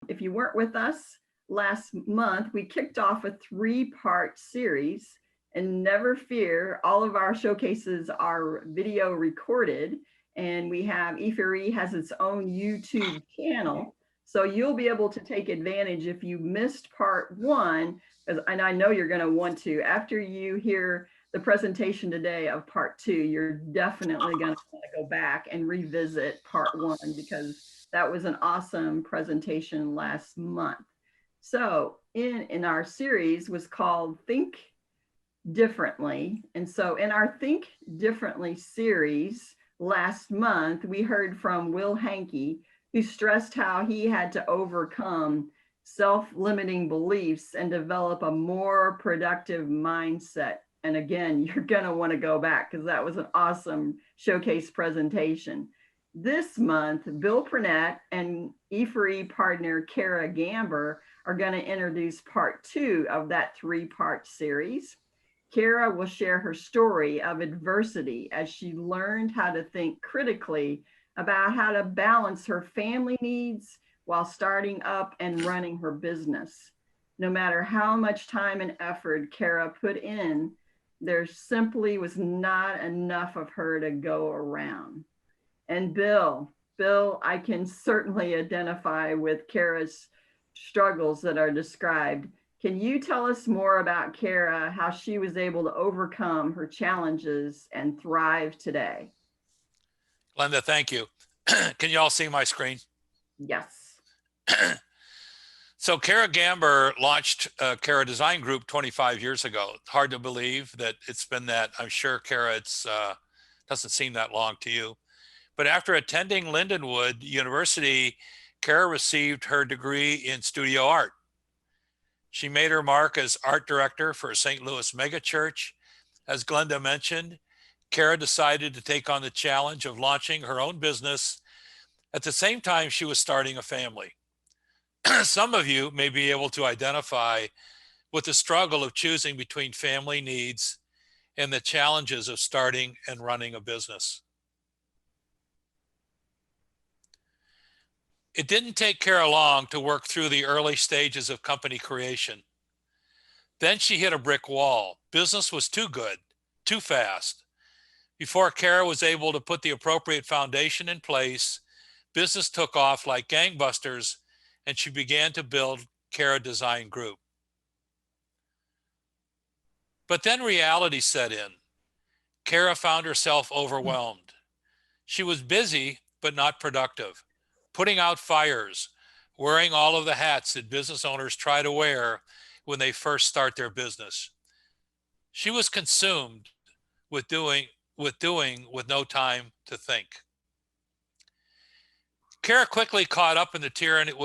If you weren't with us last month, we kicked off a 3-part series. And never fear, all of our showcases are video recorded. And we have E4E has its own YouTube channel. So you'll be able to take advantage if you missed part 1, and I know you're going to want to. After you hear the presentation today of part 2, you're definitely going to want to go back and revisit part 1 because that was an awesome presentation last month. So in our series was called Think Differently. And so in our Think Differently series last month, we heard from Will Hankey, who stressed how he had to overcome self-limiting beliefs and develop a more productive mindset. And again, you're going to want to go back because that was an awesome showcase presentation. This month, Bill Purnett and E4E partner Kara Gamber are going to introduce part 2 of that 3-part series. Kara will share her story of adversity as she learned how to think critically about how to balance her family needs while starting up and running her business. No matter how much time and effort Kara put in, there simply was not enough of her to go around. And Bill, I can certainly identify with Kara's struggles that are described. Can you tell us more about Kara, how she was able to overcome her challenges and thrive today? Glenda, thank you. Can you all see my screen? Yes. So Kara Gamber launched Kara Design Group 25 years ago. It's hard to believe that it's been that. I'm sure, Kara, it's doesn't seem that long to you. But after attending Lindenwood University, Kara received her degree in studio art. She made her mark as art director for a St. Louis megachurch. As Glenda mentioned, Kara decided to take on the challenge of launching her own business at the same time she was starting a family. Some of you may be able to identify with the struggle of choosing between family needs and the challenges of starting and running a business. It didn't take Kara long to work through the early stages of company creation. Then she hit a brick wall. Business was too good, too fast. Before Kara was able to put the appropriate foundation in place, business took off like gangbusters, and she began to build Kara Design Group. But then reality set in. Kara found herself overwhelmed. She was busy, but not productive, putting out fires, wearing all of the hats that business owners try to wear when they first start their business. She was consumed with doing with no time to think. Kara quickly got caught up in the tyranny of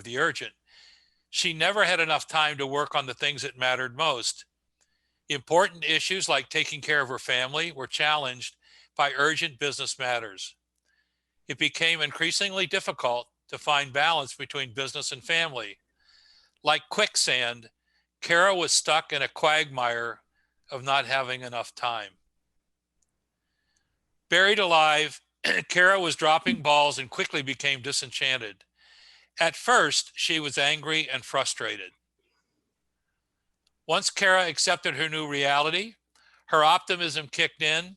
the urgent. She never had enough time to work on the things that mattered most. Important issues like taking care of her family were challenged by urgent business matters. It became increasingly difficult to find balance between business and family. Like quicksand, Kara was stuck in a quagmire of not having enough time. Buried alive, Kara was dropping balls and quickly became disenchanted. At first, she was angry and frustrated. Once Kara accepted her new reality, her optimism kicked in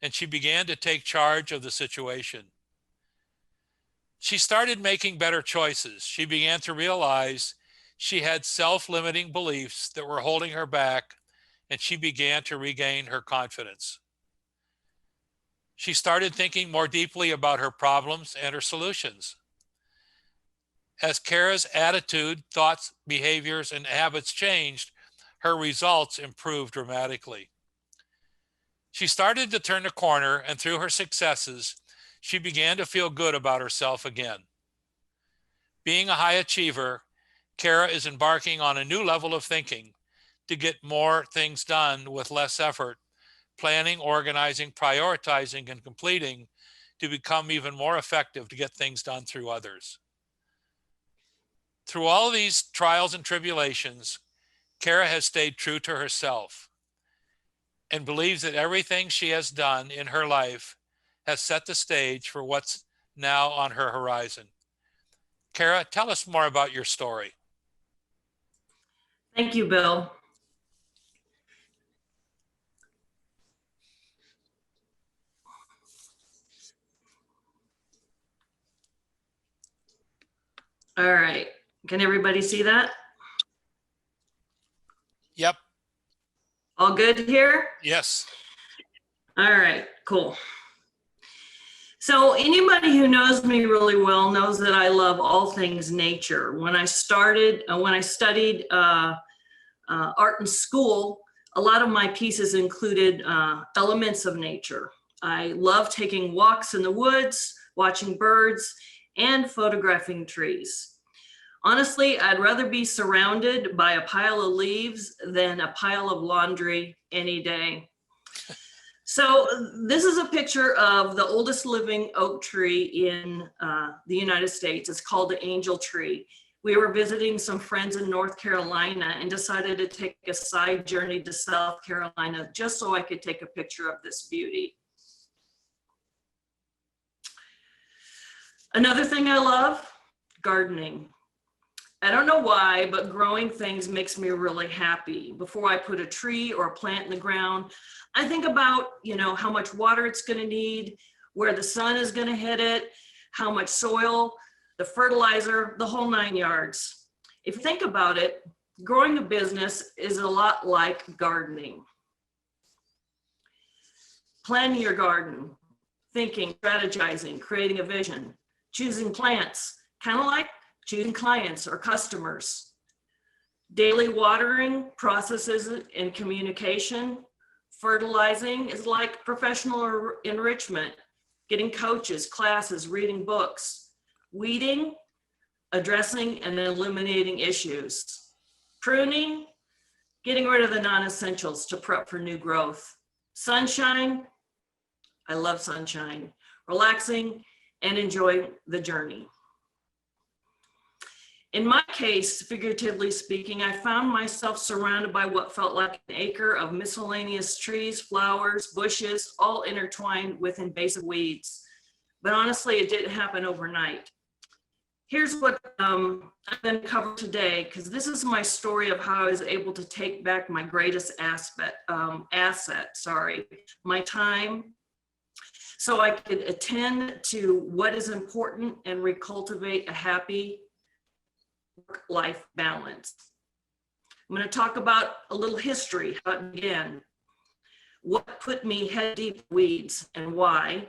and she began to take charge of the situation. She started making better choices. She began to realize she had self-limiting beliefs that were holding her back, and she began to regain her confidence. She started thinking more deeply about her problems and her solutions. As Kara's attitude, thoughts, behaviors, and habits changed, her results improved dramatically. She started to turn the corner, and through her successes, she began to feel good about herself again. Being a high achiever, Kara is embarking on a new level of thinking to get more things done with less effort, planning, organizing, prioritizing, and completing to become even more effective to get things done through others. Through all of these trials and tribulations, Kara has stayed true to herself. and believes that everything she has done in her life has set the stage for what's now on her horizon. Kara, tell us more about your story. Thank you, Bill. All right, can everybody see that? Yep. All good here? Yes. All right, cool. So anybody who knows me really well knows that I love all things nature. When I studied art in school, a lot of my pieces included elements of nature. I love taking walks in the woods, watching birds, and photographing trees. Honestly, I'd rather be surrounded by a pile of leaves than a pile of laundry any day. So this is a picture of the oldest living oak tree in the United States. It's called the angel tree. We were visiting some friends in North Carolina and decided to take a side journey to South Carolina just so I could take a picture of this beauty. Another thing I love, gardening. I don't know why, but growing things makes me really happy. Before I put a tree or a plant in the ground, I think about, how much water it's going to need, where the sun is going to hit it, how much soil, the fertilizer, the whole 9 yards. If you think about it, growing a business is a lot like gardening. Planning your garden, thinking, strategizing, creating a vision, choosing plants, kind of like choosing clients or customers. Daily watering, processes and communication. Fertilizing is like professional enrichment, getting coaches, classes, reading books. Weeding, addressing and eliminating issues. Pruning, getting rid of the non-essentials to prep for new growth. Sunshine, I love sunshine. Relaxing and enjoying the journey. In my case, figuratively speaking, I found myself surrounded by what felt like an acre of miscellaneous trees, flowers, bushes, all intertwined with invasive weeds. But honestly, it didn't happen overnight. Here's what I'm going to cover today, because this is my story of how I was able to take back my greatest asset, my time, so I could attend to what is important and recultivate a happy work-life balance. I'm going to talk about a little history, how it began, what put me head deep in weeds and why,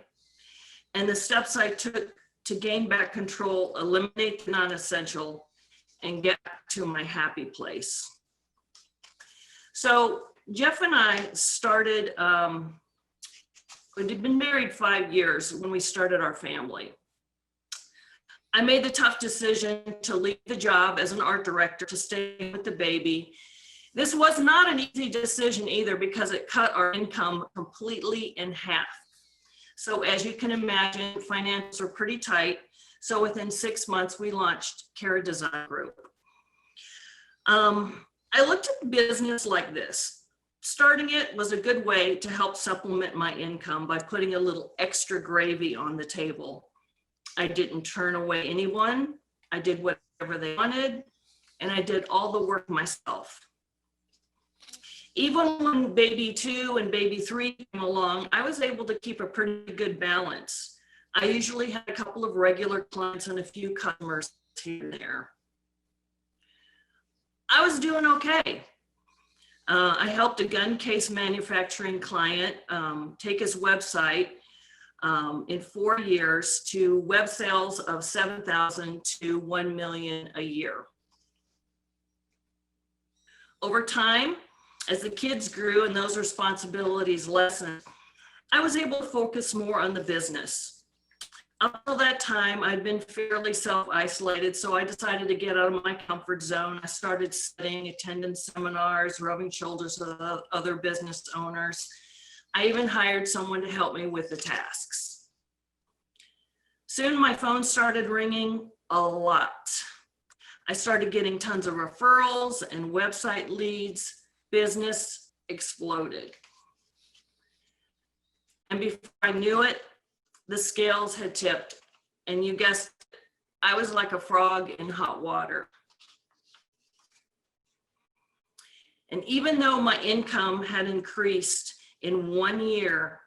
and the steps I took to gain back control, eliminate the non-essential, and get to my happy place. So Jeff and I started, we'd been married 5 years when we started our family. I made the tough decision to leave the job as an art director to stay with the baby. This was not an easy decision either because it cut our income completely in half. So as you can imagine, finances were pretty tight. So within 6 months, we launched Kara Design Group. I looked at the business like this. Starting it was a good way to help supplement my income by putting a little extra gravy on the table. I didn't turn away anyone. I did whatever they wanted, and I did all the work myself. Even when baby 2 and baby 3 came along, I was able to keep a pretty good balance. I usually had a couple of regular clients and a few customers here and there. I was doing okay. I helped a gun case manufacturing client take his website in 4 years to web sales of 7,000 to 1 million a year. Over time, as the kids grew and those responsibilities lessened, I was able to focus more on the business. Up until that time, I'd been fairly self-isolated, so I decided to get out of my comfort zone. I started studying, attending seminars, rubbing shoulders with other business owners. I even hired someone to help me with the tasks. Soon my phone started ringing a lot. I started getting tons of referrals and website leads. Business exploded. And before I knew it, the scales had tipped. And you guessed, I was like a frog in hot water. And even though my income had increased in 1 year,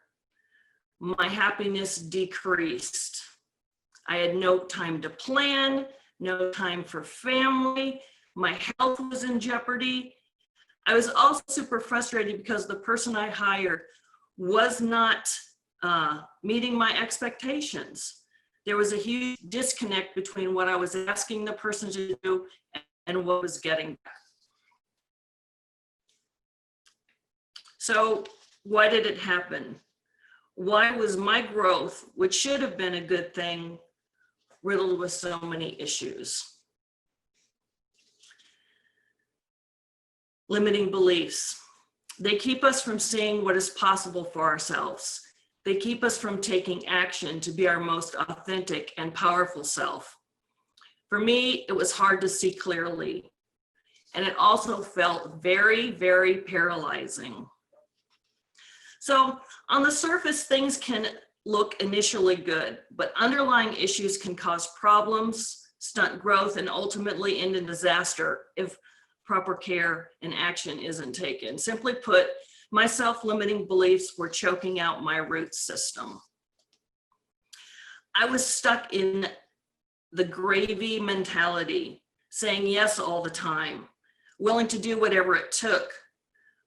my happiness decreased. I had no time to plan, no time for family. My health was in jeopardy. I was also super frustrated because the person I hired was not meeting my expectations. There was a huge disconnect between what I was asking the person to do and what was getting back. So why did it happen? Why was my growth, which should have been a good thing, riddled with so many issues? Limiting beliefs. They keep us from seeing what is possible for ourselves. They keep us from taking action to be our most authentic and powerful self. For me, it was hard to see clearly. And it also felt very, very paralyzing. So on the surface, things can look initially good, but underlying issues can cause problems, stunt growth, and ultimately end in disaster if proper care and action isn't taken. Simply put, my self-limiting beliefs were choking out my root system. I was stuck in the gravy mentality, saying yes all the time, willing to do whatever it took.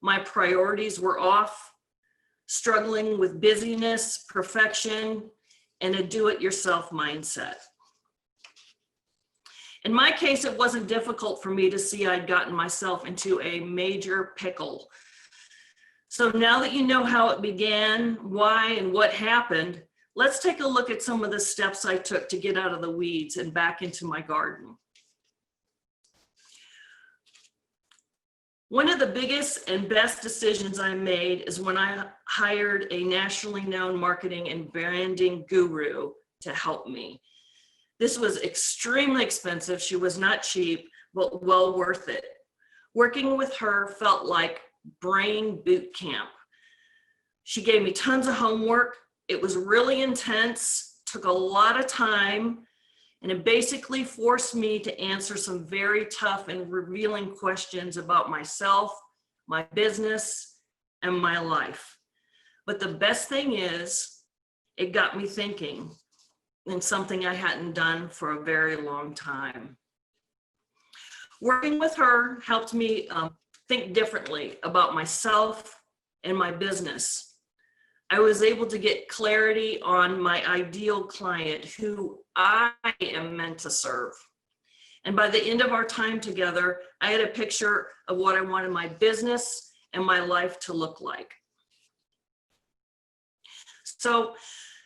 My priorities were off, struggling with busyness, perfection, and a do-it-yourself mindset. In my case, it wasn't difficult for me to see I'd gotten myself into a major pickle. So now that you know how it began, why, and what happened, let's take a look at some of the steps I took to get out of the weeds and back into my garden. One of the biggest and best decisions I made is when I hired a nationally known marketing and branding guru to help me. This was extremely expensive. She was not cheap, but well worth it. Working with her felt like brain boot camp. She gave me tons of homework. It was really intense, took a lot of time, and it basically forced me to answer some very tough and revealing questions about myself, my business, and my life. But the best thing is, it got me thinking, and something I hadn't done for a very long time. Working with her helped me think differently about myself and my business. I was able to get clarity on my ideal client, who I am meant to serve. And by the end of our time together, I had a picture of what I wanted my business and my life to look like. So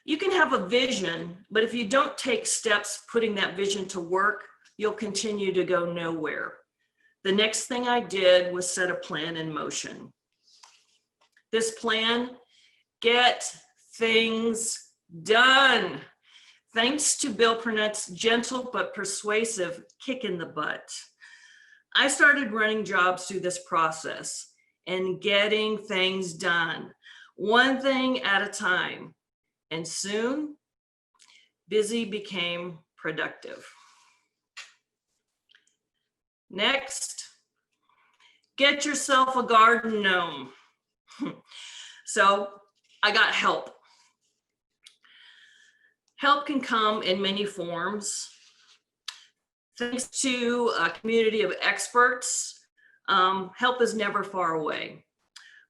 you can have a vision, but if you don't take steps putting that vision to work, you'll continue to go nowhere. The next thing I did was set a plan in motion. This plan: get things done. Thanks to Bill Purnett's gentle but persuasive kick in the butt, I started running jobs through this process and getting things done, one thing at a time. And soon, busy became productive. Next, get yourself a garden gnome. So I got help. Help can come in many forms. Thanks to a community of experts, help is never far away.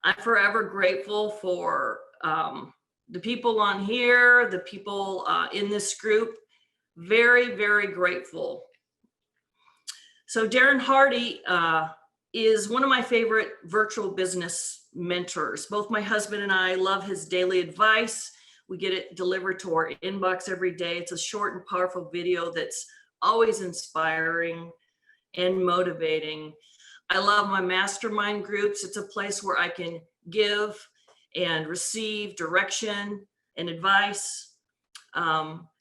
I'm forever grateful for the people on here, the people in this group. Very, very grateful. So Darren Hardy is one of my favorite virtual business mentors. Both my husband and I love his daily advice. We get it delivered to our inbox every day. It's a short and powerful video that's always inspiring and motivating. I love my mastermind groups. It's a place where I can give and receive direction and advice.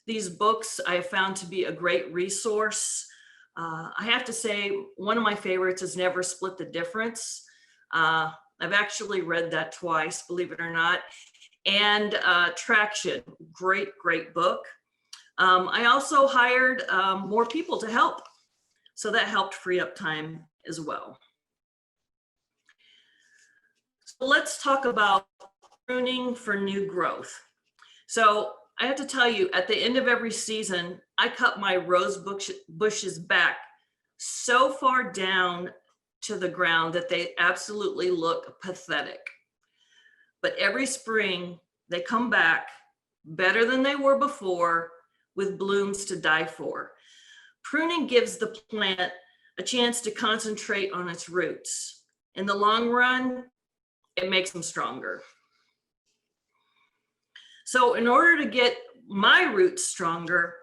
These books I have found to be a great resource. I have to say, one of my favorites is Never Split the Difference. I've actually read that twice, believe it or not. and Traction. Great, great book. I also hired more people to help. So that helped free up time as well. So let's talk about pruning for new growth. So I have to tell you, at the end of every season, I cut my rose bushes back so far down to the ground that they absolutely look pathetic. But every spring, they come back better than they were before, with blooms to die for. Pruning gives the plant a chance to concentrate on its roots. In the long run, it makes them stronger. So in order to get my roots stronger,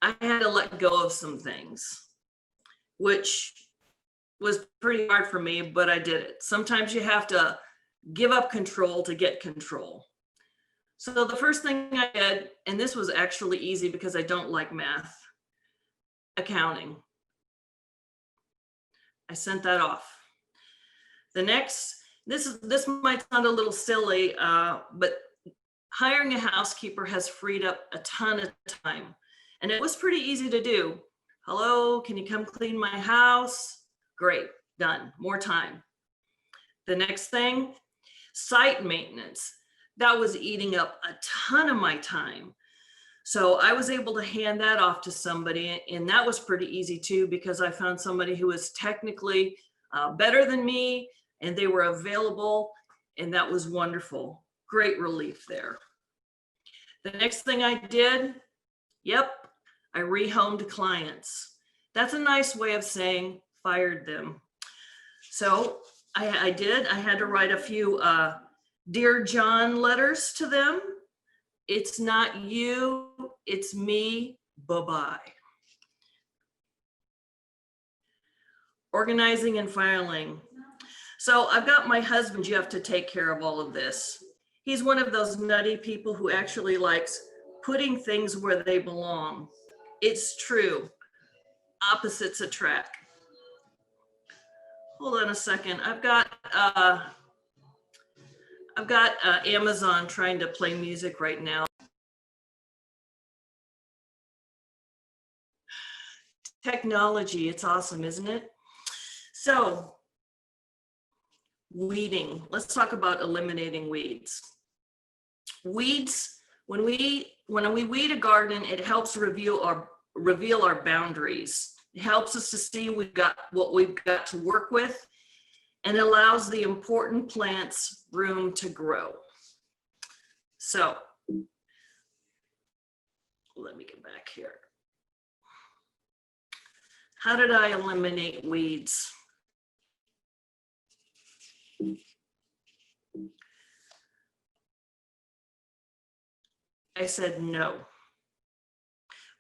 I had to let go of some things, which was pretty hard for me, but I did it. Sometimes you have to give up control to get control. So the first thing I did, and this was actually easy because I don't like math, accounting. I sent that off. The next, this might sound a little silly, but hiring a housekeeper has freed up a ton of time. And it was pretty easy to do. Hello, can you come clean my house? Great, done, more time. The next thing, site maintenance. That was eating up a ton of my time. So I was able to hand that off to somebody, and that was pretty easy too, because I found somebody who was technically better than me, and they were available, and that was wonderful. Great relief there. The next thing I did, I rehomed clients. That's a nice way of saying fired them. So I had to write a few Dear John letters to them. It's not you, it's me, bye-bye. Organizing and filing. So I've got my husband, Jeff, to take care of all of this. He's one of those nutty people who actually likes putting things where they belong. It's true, opposites attract. Hold on a second, I've got Amazon trying to play music right now. Technology, it's awesome, isn't it? So, weeding. Let's talk about eliminating weeds. Weeds, when we weed a garden, it helps reveal our boundaries. It helps us to see what we've got to work with, and allows the important plants room to grow. So let me get back here. How did I eliminate weeds? I said no.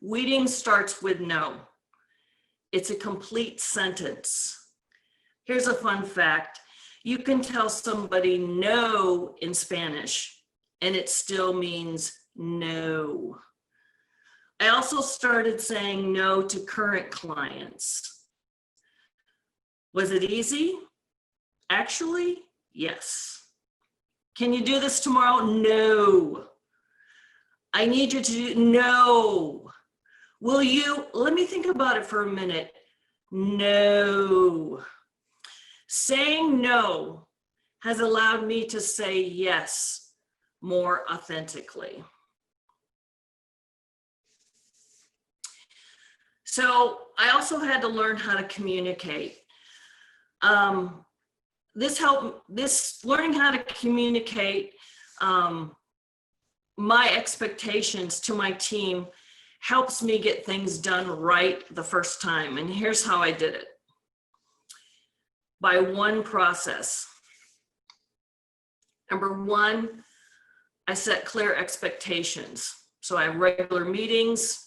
Weeding starts with no. It's a complete sentence. Here's a fun fact. You can tell somebody no in Spanish, and it still means no. I also started saying no to current clients. Was it easy? Actually, yes. Can you do this tomorrow? No. I need you to do, no. Will you, let me think about it for a minute. No. Saying no has allowed me to say yes more authentically. So I also had to learn how to communicate. Learning how to communicate my expectations to my team helps me get things done right the first time. And here's how I did it. By one process. Number one, I set clear expectations. So I have regular meetings.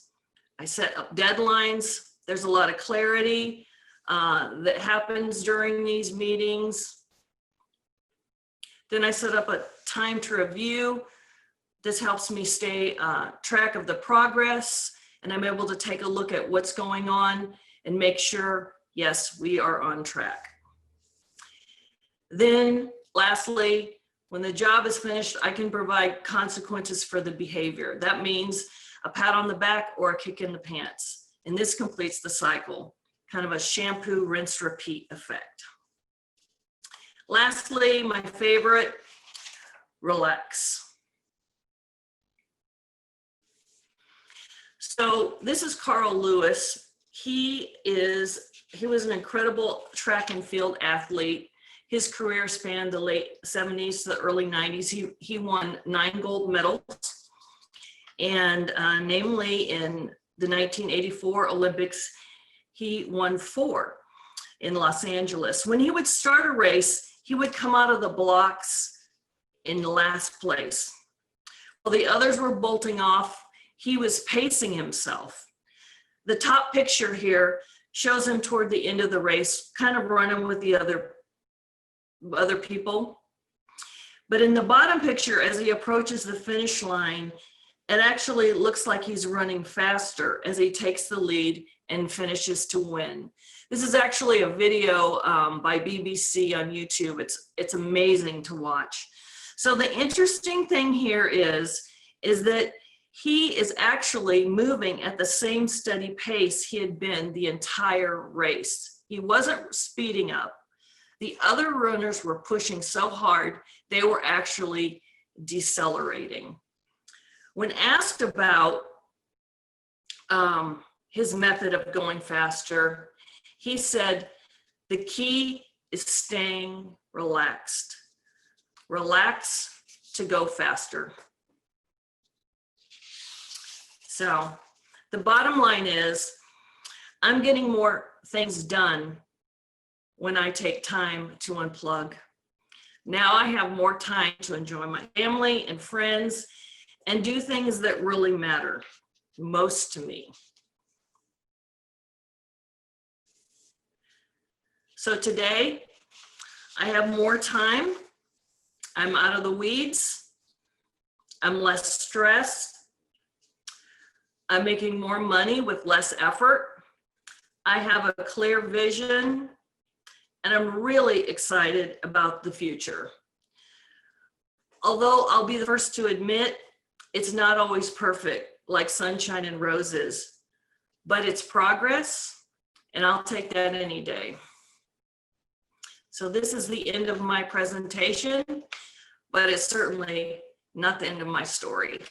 I set up deadlines. There's a lot of clarity that happens during these meetings. Then I set up a time to review. This helps me stay track of the progress, and I'm able to take a look at what's going on and make sure, yes, we are on track. Then lastly, When the job is finished, I can provide consequences for the behavior. That means a pat on the back or a kick in the pants. And this completes the cycle, kind of a shampoo, rinse, repeat effect. Lastly, my favorite, relax. So this is Carl Lewis. He was an incredible track and field athlete. His career spanned the late 70s to the early 90s. He won 9 gold medals, and namely in the 1984 Olympics, he won 4 in Los Angeles. When he would start a race, he would come out of the blocks in last place. While the others were bolting off, he was pacing himself. The top picture here shows him toward the end of the race, kind of running with the other people. But in the bottom picture, as he approaches the finish line, it actually looks like he's running faster as he takes the lead and finishes to win. This is actually a video by BBC on YouTube. It's amazing to watch. So the interesting thing here is that he is actually moving at the same steady pace he had been the entire race. He wasn't speeding up. The other runners were pushing so hard, they were actually decelerating. When asked about his method of going faster, he said, the key is staying relaxed. Relax to go faster. So the bottom line is, I'm getting more things done when I take time to unplug. Now I have more time to enjoy my family and friends and do things that really matter most to me. So today I have more time. I'm out of the weeds. I'm less stressed. I'm making more money with less effort. I have a clear vision, and I'm really excited about the future. Although I'll be the first to admit, it's not always perfect, like sunshine and roses, but it's progress, and I'll take that any day. So this is the end of my presentation, but it's certainly not the end of my story.